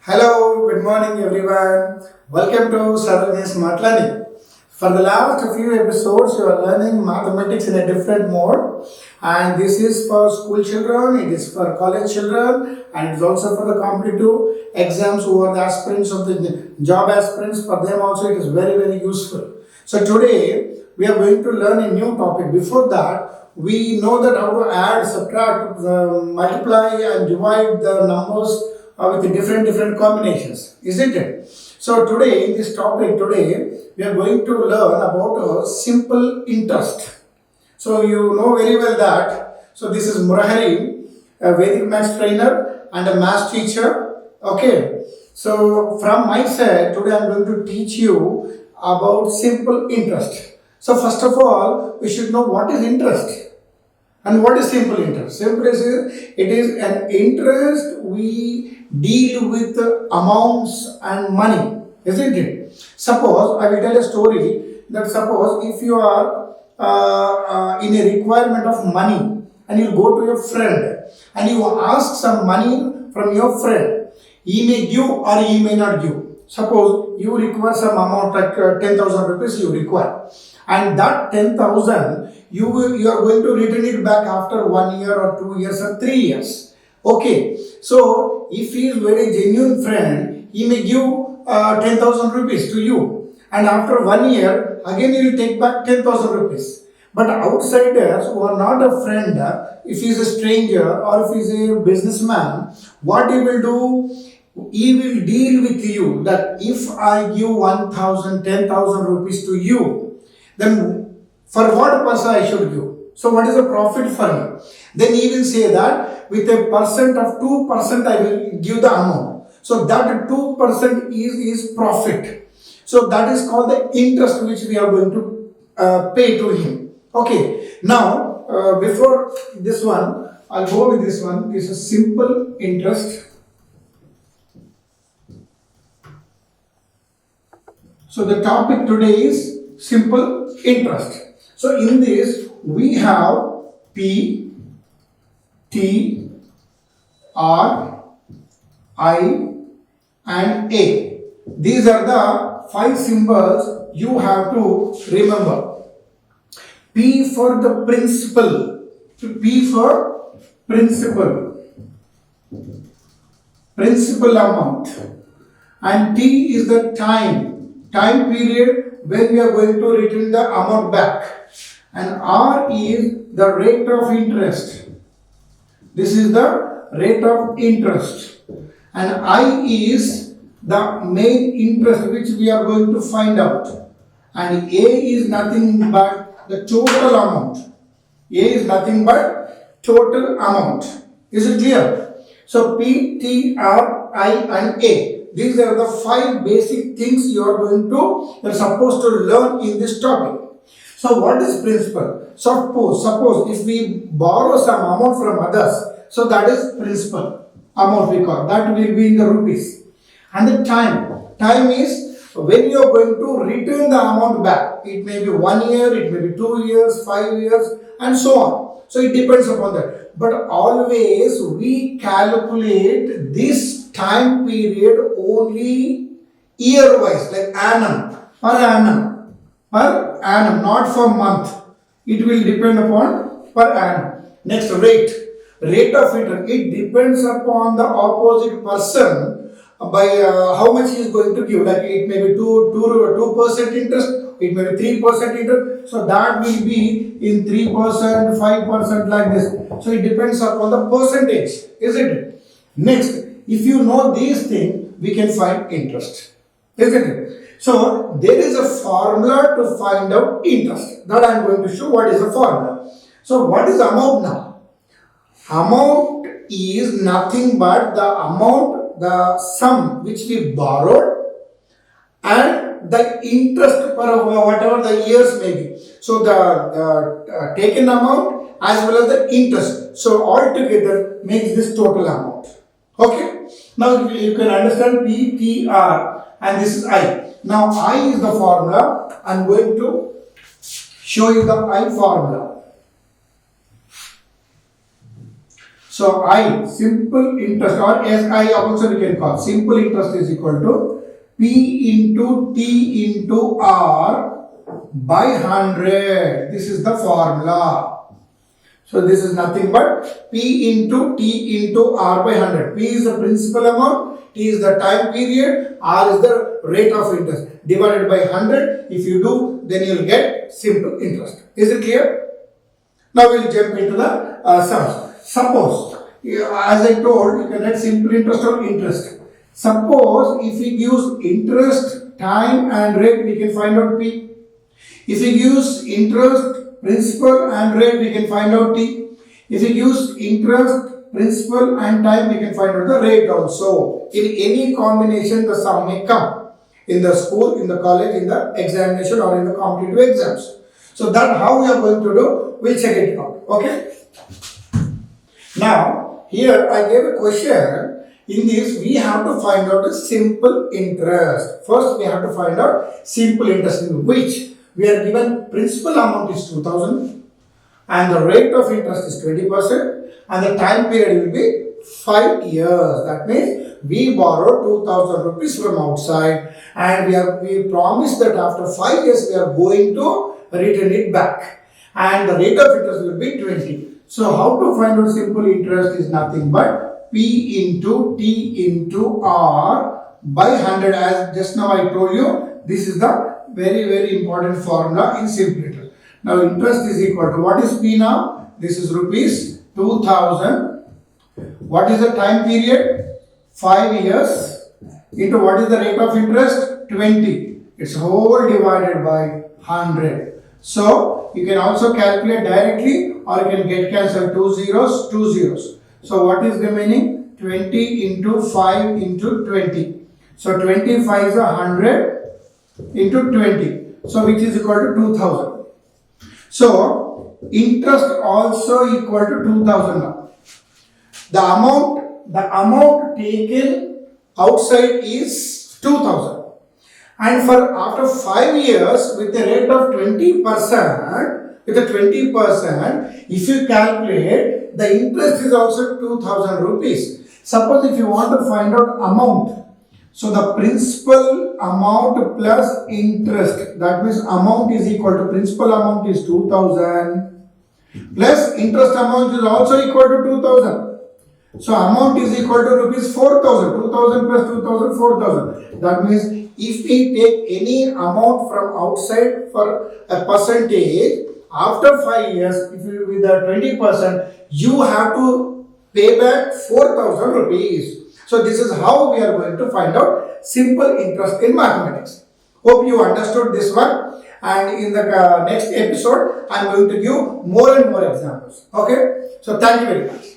Hello, good morning everyone. Welcome to SAROJINI Smart Learning. For the last few episodes, you are learning mathematics in a different mode, and this is for school children, it is for college children, and it is also for the competitive exams who are the aspirants of the job aspirants. For them also, it is very useful. So today we are going to learn a new topic. Before that, we know that how to add, subtract, multiply, and divide the numbers with different combinations, isn't it? So today, in this topic today, we are going to learn about a simple interest. So you know very well that. So this is Murahari, a Vedic maths trainer and a maths teacher. Okay. So from my side, today I am going to teach you about simple interest. So first of all, we should know what is interest. And what is simple interest? Simple is it is an interest we deal with amounts and money, isn't it? Suppose I will tell a story that suppose if you are in a requirement of money and you go to your friend and you ask some money from your friend, he may give or he may not give. Suppose you require some amount like 10,000 rupees you require, and that 10,000 you are going to return it back after 1 year or 2 years or 3 years. Okay, so if he is very genuine friend, he may give 10,000 rupees to you, and after 1 year again he will take back 10,000 rupees. But outsiders who are not a friend, if he is a stranger or if he is a businessman, what he will do? He will deal with you that if I give 1,000, 10,000 rupees to you, then for what person I should give? So what is the profit for me? Then he will say that with a percent of 2% I will give the amount. So that 2% is profit. So that is called the interest which we are going to pay to him. Okay. Now before this one, I'll go with this one. This is simple interest. So the topic today is simple interest. So in this we have P, T, R, I and A. These are the 5 symbols you have to remember. P for the principal. P for principal amount. And T is the time period when we are going to return the amount back. And R is the rate of interest. This is the rate of interest. And I is the main interest which we are going to find out. And A is nothing but the total amount. A is nothing but total amount. Is it clear? So P, T, R, I and A. These are the 5 basic things you are supposed to learn in this topic. So what is principal? Suppose if we borrow some amount from others, so that is principal amount we call. That will be in the rupees. And the time is when you are going to return the amount back. It may be 1 year, it may be 2 years, 5 years and so on. So it depends upon that. But always we calculate this time period only year wise, like annum, per annum, not for month. It will depend upon per annum. Next, rate of interest. It depends upon the opposite person by how much he is going to give. Like it may be 2% interest, it may be 3% interest. So that will be in 3%, 5% like this. So it depends upon the percentage, isn't it? Next, if you know these things, we can find interest, isn't it? So there is a formula to find out interest. That I am going to show what is the formula. So what is amount now? Amount is nothing but the amount, the sum which we borrowed and the interest per whatever the years may be. So the taken amount as well as the interest. So all together makes this total amount. Okay. Now you can understand P, T, R and this is I. Now I is the formula. I am going to show you the I formula. So I, simple interest, or SI also we can call, simple interest is equal to P into T into R by 100. This is the formula. So this is nothing but P into T into R by 100. P is the principal amount, T is the time period, R is the rate of interest. Divided by 100. If you do, then you will get simple interest. Is it clear? Now we will jump into the sums. Suppose, as I told, you can write simple interest or interest. Suppose if we use interest, time and rate, we can find out P. If we use interest, principal and rate, we can find out T. If we use interest, principal and time, we can find out the rate also. In any combination, the sum may come in the school, in the college, in the examination or in the competitive exams. So that how we are going to do, we'll check it out. Okay. Now, here I gave a question. In this, we have to find out the simple interest. First, we have to find out simple interest, in which we are given principal amount is 2000 and the rate of interest is 20% and the time period will be 5 years. That means we borrow 2000 rupees from outside and we promise that after 5 years we are going to return it back and the rate of interest will be 20. So how to find out simple interest is nothing but P into T into R by 100. As just now I told you, this is the very important formula in simple interest. Now interest is equal to, what is P now? This is rupees 2000. What is the time period? 5 years. Into what is the rate of interest? 20. It's whole divided by 100. So you can also calculate directly or you can get cancelled 2 zeros, 2 zeros. So what is remaining? 20 into 5 into 20. So 25 is 100 into 20. So which is equal to 2000. So interest also equal to 2000 now. The amount taken outside is 2000. And for after 5 years with a rate of 20%, if you calculate, the interest is also 2000 rupees. Suppose if you want to find out amount, so the principal amount plus interest, that means amount is equal to principal amount is 2000 plus interest amount is also equal to 2000. So amount is equal to rupees 4000. 2000 plus 2000, 4000. That means if we take any amount from outside for a percentage, after 5 years, if you with the 20%, you have to pay back 4000 rupees. So this is how we are going to find out simple interest in mathematics. Hope you understood this one, and in the next episode I am going to give more and more examples. Okay, so thank you very much.